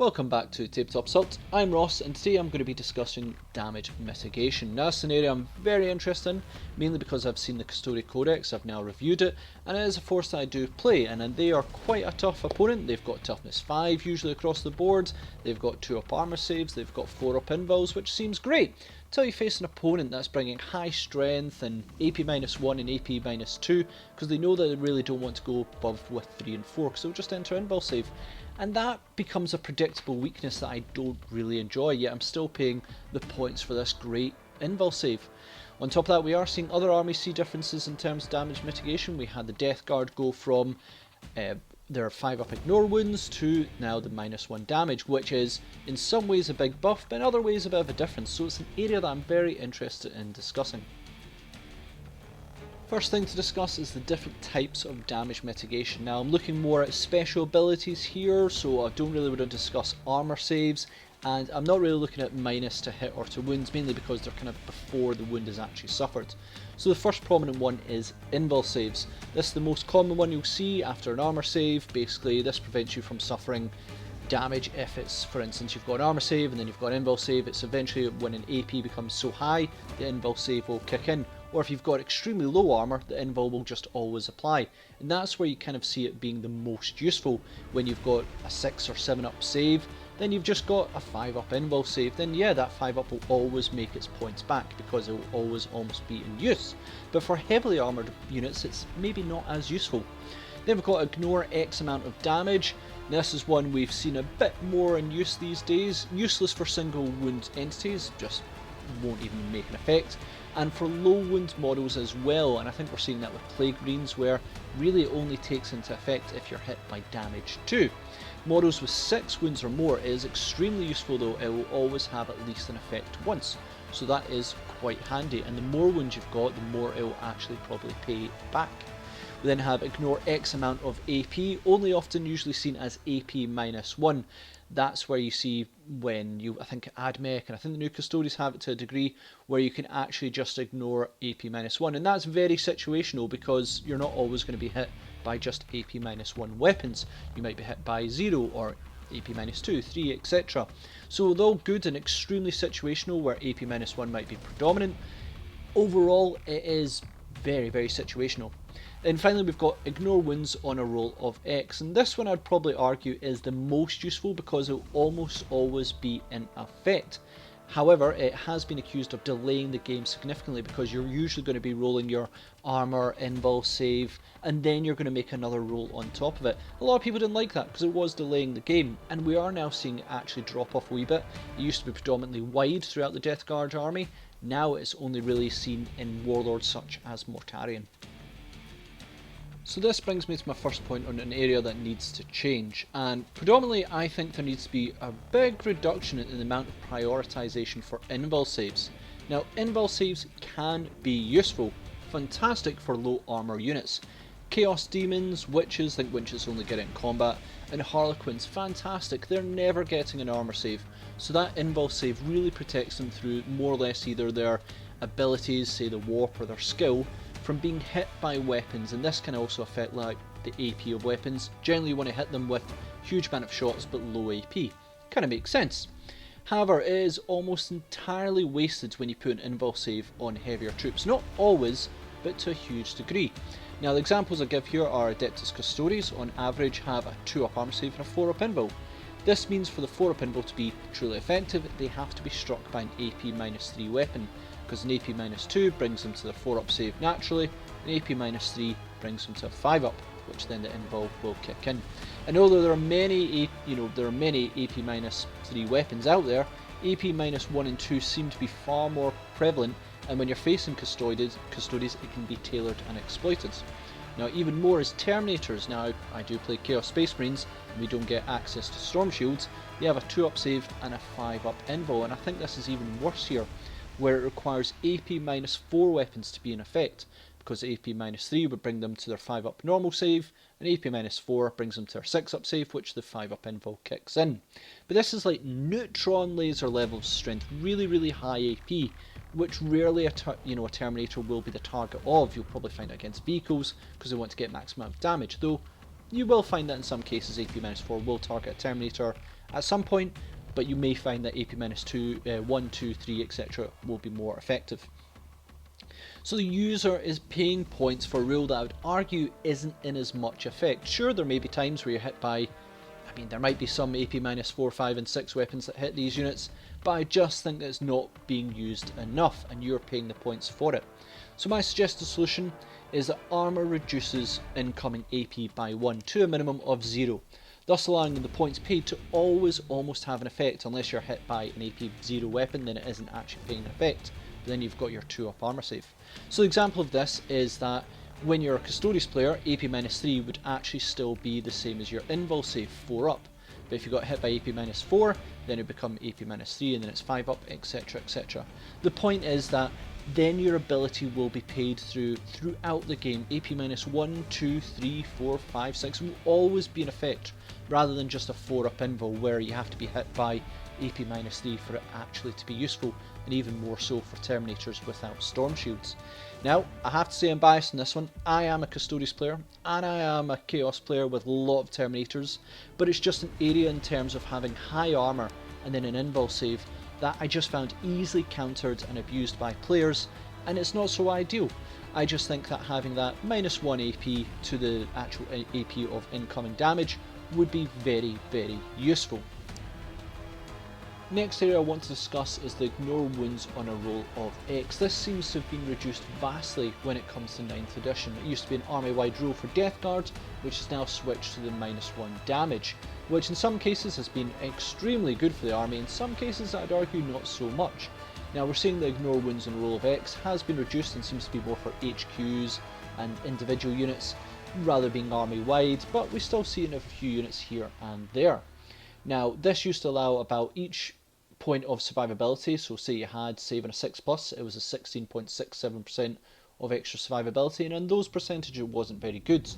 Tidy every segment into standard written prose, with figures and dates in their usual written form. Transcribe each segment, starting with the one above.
Welcome back to Tabletop Assault. I'm Ross and today I'm going to be discussing damage mitigation. Now this is an area I'm very interested in, mainly because I've seen the Custodian Codex, I've now reviewed it, and it is a force that I do play, and they are quite a tough opponent. They've got toughness 5 usually across the board, they've got 2-up armor saves, they've got 4-up invulns, which seems great until you face an opponent that's bringing high strength and AP -1 and AP -2, because they know that they really don't want to go above with 3 and 4 because they'll just enter invul save. And that becomes a predictable weakness that I don't really enjoy, yet I'm still paying the points for this great invul save. On top of that, we are seeing other armies see differences in terms of damage mitigation. We had the Death Guard go from their 5-up ignore wounds to now the -1 damage, which is in some ways a big buff, but in other ways a bit of a difference, so it's an area that I'm very interested in discussing. First thing to discuss is the different types of damage mitigation. Now I'm looking more at special abilities here, so I don't really want to discuss armor saves, and I'm not really looking at minus to hit or to wounds, mainly because they're kind of before the wound is actually suffered. So the first prominent one is invul saves. This is the most common one you'll see after an armor save. Basically this prevents you from suffering damage if it's, for instance, you've got an armor save and then you've got an invul save. It's eventually when an AP becomes so high, the invul save will kick in. Or if you've got extremely low armor, the invul will just always apply. And that's where you kind of see it being the most useful. When you've got a 6 or 7-up save, then you've just got a 5-up invul save, then yeah, that 5-up will always make its points back because it will always almost be in use. But for heavily armoured units, it's maybe not as useful. Then we've got ignore X amount of damage. This is one we've seen a bit more in use these days. Useless for single wound entities, just won't even make an effect. And for low wound models as well, and I think we're seeing that with Plague Marines, where really it only takes into effect if you're hit by damage 2. Models with 6 wounds or more is extremely useful, though it will always have at least an effect once, so that is quite handy, and the more wounds you've got, the more it will actually probably pay back. We then have ignore X amount of AP, only often usually seen as AP -1. That's where you see when you, I think AdMech and I think the new Custodians have it to a degree, where you can actually just ignore AP -1, and that's very situational because you're not always going to be hit by just AP -1 weapons. You might be hit by 0 or AP -2, 3, etc. So although good and extremely situational where AP -1 might be predominant, overall it is very situational. Then finally we've got ignore wounds on a roll of X, and this one I'd probably argue is the most useful because it will almost always be in effect. However, it has been accused of delaying the game significantly because you're usually going to be rolling your armor, invul save, and then you're going to make another roll on top of it. A lot of people didn't like that because it was delaying the game, and we are now seeing it actually drop off a wee bit. It used to be predominantly wide throughout the Death Guard army, now it's only really seen in warlords such as Mortarion. So this brings me to my first point on an area that needs to change, and predominantly I think there needs to be a big reduction in the amount of prioritisation for invul saves. Now invul saves can be useful, fantastic for low armour units. Chaos Demons, Witches, think Witches only get it in combat, and Harlequins, fantastic, they're never getting an armour save, so that invul save really protects them through more or less either their abilities, say the warp or their skill, from being hit by weapons, and this can also affect like the AP of weapons. Generally you want to hit them with huge amount of shots but low AP. Kind of makes sense. However, it is almost entirely wasted when you put an invul save on heavier troops. Not always, but to a huge degree. Now the examples I give here are Adeptus Custodes on average have a 2-up armor save and a 4-up invul. This means for the 4-up invul to be truly effective, they have to be struck by an AP -3 weapon, because an AP -2 brings them to their 4-up save naturally, and AP -3 brings them to a 5-up, which then the invul will kick in. And although there are many, AP -3 weapons out there, AP -1 and 2 seem to be far more prevalent, and when you're facing Custodes, it can be tailored and exploited. Now even more is Terminators. Now I do play Chaos Space Marines, and we don't get access to Storm Shields. They have a 2-up save and a 5-up invul, and I think this is even worse here, where it requires AP -4 weapons to be in effect, because AP -3 would bring them to their 5-up normal save, and AP -4 brings them to their 6-up save, which the 5-up invul kicks in. But this is like neutron laser level of strength, really high AP, which rarely a Terminator will be the target of. You'll probably find it against vehicles because they want to get maximum amount of damage, though you will find that in some cases AP -4 will target a Terminator at some point, but you may find that AP minus 2, 1, 2, 3, etc. will be more effective. So the user is paying points for a rule that I would argue isn't in as much effect. Sure, there may be times where you're hit by, there might be some AP minus 4, 5 and 6 weapons that hit these units, but I just think that it's not being used enough and you're paying the points for it. So my suggested solution is that armour reduces incoming AP by 1 to a minimum of 0, thus allowing the points paid to always almost have an effect. Unless you're hit by an AP 0 weapon, then it isn't actually paying an effect, but then you've got your 2-up armour save. So the example of this is that when you're a Custodes player, AP minus 3 would actually still be the same as your invul save, 4-up. But if you got hit by AP minus 4, then it become AP minus 3 and then it's 5-up, etc, etc. The point is that then your ability will be paid throughout the game. AP minus 1, 2, 3, 4, 5, 6 will always be in effect, rather than just a 4-up invul where you have to be hit by AP minus 3 for it actually to be useful, and even more so for Terminators without Storm Shields. Now, I have to say I'm biased in this one. I am a Custodes player, and I am a Chaos player with a lot of Terminators, but it's just an area in terms of having high armour and then an invul save that I just found easily countered and abused by players, and it's not so ideal. I just think that having that minus 1 AP to the actual AP of incoming damage would be very, very useful. Next area I want to discuss is the ignore wounds on a roll of X. This seems to have been reduced vastly when it comes to 9th edition. It used to be an army wide rule for Death Guard, which has now switched to the minus 1 damage, which in some cases has been extremely good for the army, in some cases I'd argue not so much. Now we're seeing the ignore wounds on a roll of X has been reduced and seems to be more for HQs and individual units rather than being army wide, but we still see it in a few units here and there. Now this used to allow about each point of survivability, so say you had save on a 6+, it was a 16.67% of extra survivability, and on those percentages it wasn't very good.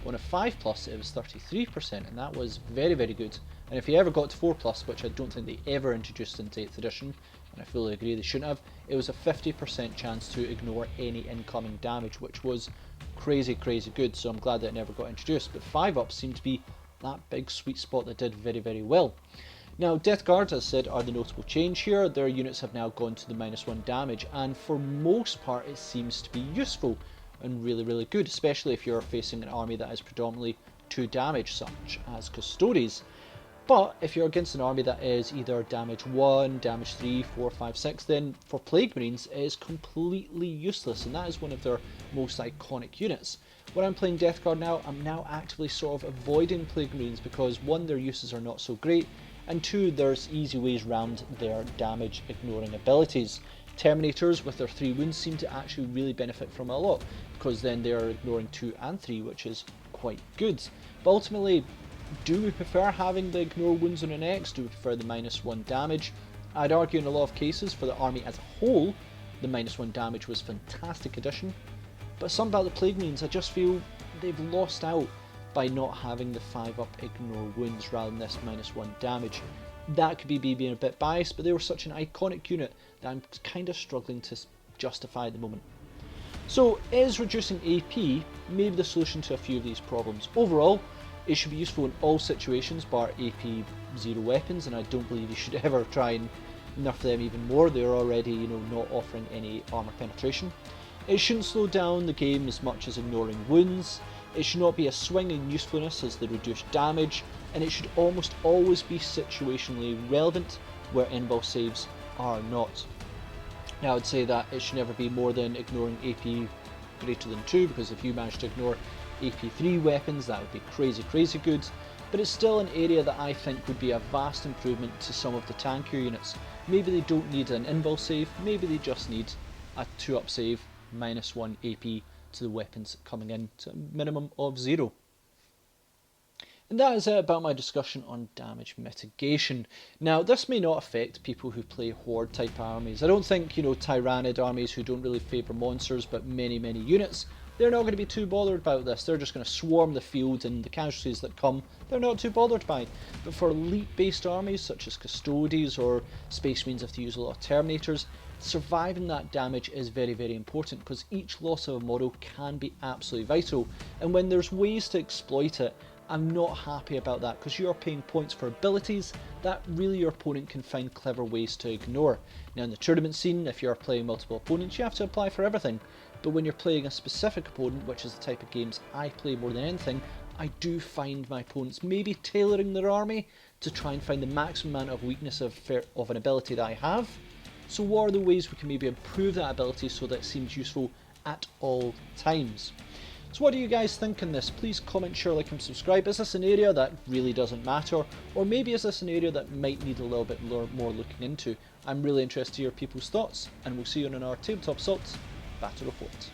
On a 5+, it was 33%, and that was very, very good. And if you ever got to 4+, which I don't think they ever introduced into 8th edition, and I fully agree they shouldn't have, it was a 50% chance to ignore any incoming damage, which was crazy, crazy good, so I'm glad that it never got introduced. But 5-ups seemed to be that big sweet spot that did very, very well. Now, Death Guards, as I said, are the notable change here. Their units have now gone to the minus 1 damage, and for most part it seems to be useful and really, really good, especially if you're facing an army that is predominantly 2 damage, such as Custodes. But if you're against an army that is either damage 1, damage 3, 4, 5, 6, then for Plague Marines it is completely useless, and that is one of their most iconic units. When I'm playing Death Guard now, I'm now actively sort of avoiding Plague Marines because 1, their uses are not so great, and 2, there's easy ways around their damage ignoring abilities. Terminators with their 3 wounds seem to actually really benefit from it a lot, because then they are ignoring 2 and 3, which is quite good. But ultimately, do we prefer having the ignore wounds on an X? Do we prefer the minus 1 damage? I'd argue in a lot of cases for the army as a whole, the minus 1 damage was fantastic addition. But some about the Plague Marines, I just feel they've lost out by not having the 5-up ignore wounds rather than this minus 1 damage. That could be me being a bit biased, but they were such an iconic unit that I'm kind of struggling to justify at the moment. So is reducing AP maybe the solution to a few of these problems? Overall, it should be useful in all situations bar AP 0 weapons, and I don't believe you should ever try and nerf them even more. They're already, not offering any armour penetration. It shouldn't slow down the game as much as ignoring wounds. It should not be a swing in usefulness as the reduced damage, and it should almost always be situationally relevant where invul saves are not. Now I'd say that it should never be more than ignoring AP greater than 2, because if you manage to ignore AP 3 weapons that would be crazy, crazy good, but it's still an area that I think would be a vast improvement to some of the tankier units. Maybe they don't need an invul save, maybe they just need a 2-up save, minus 1 AP to the weapons coming in to a minimum of 0. And that is it about my discussion on damage mitigation. Now this may not affect people who play horde type armies. I don't think, Tyrannid armies who don't really favour monsters but many units, they're not going to be too bothered about this. They're just going to swarm the field, and the casualties that come, they're not too bothered by. But for elite based armies such as Custodes or Space Marines, if they use a lot of Terminators, surviving that damage is very, very important, because each loss of a model can be absolutely vital, and when there's ways to exploit it, I'm not happy about that, because you're paying points for abilities that really your opponent can find clever ways to ignore. Now in the tournament scene, if you're playing multiple opponents, you have to apply for everything, but when you're playing a specific opponent, which is the type of games I play more than anything, I do find my opponents maybe tailoring their army to try and find the maximum amount of weakness of an ability that I have. So what are the ways we can maybe improve that ability so that it seems useful at all times? So what do you guys think on this? Please comment, share, like and subscribe. Is this an area that really doesn't matter? Or maybe is this an area that might need a little bit more looking into? I'm really interested to hear people's thoughts, and we'll see you on our Tabletop Assault Battle Report.